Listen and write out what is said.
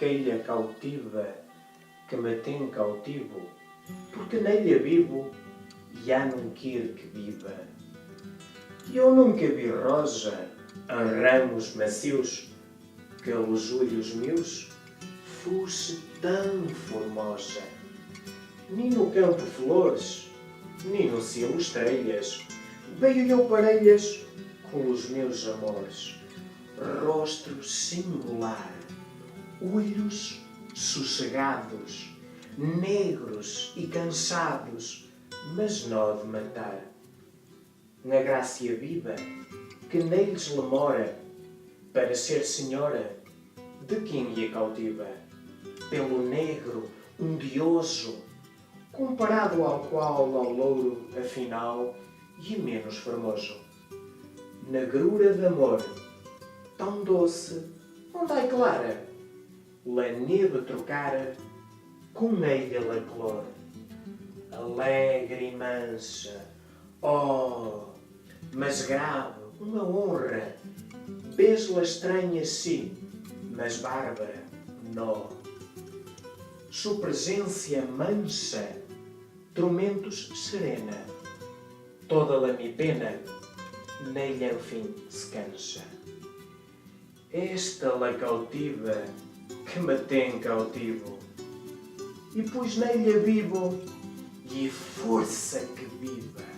ilha cautiva que me tem cautivo, porque nele vivo e há não quer que viva. E eu nunca vi rosa em ramos macios que aos olhos meus fosse tão formosa. Nem no campo flores, nem no cielo estrelas, veio eu parelhas com os meus amores. Rosto singular, olhos sossegados, negros e cansados, mas nó de matar. Na grácia viva que neles lhe mora, para ser senhora de quem lhe cautiva, pelo negro ondioso, comparado ao qual ao louro, afinal, e menos formoso. Negrura de amor, tão doce, ondai clara, la neve trocara com ele la clor. Alegre e mansa, oh, mas grave, uma honra, beijo-la estranha sim, mas bárbara, nó. Sua presença mansa, tormentos serena, toda la mi pena, nele enfim se cansa. Esta la cautiva que me tem cautivo, e pois nele vivo, e força que viva.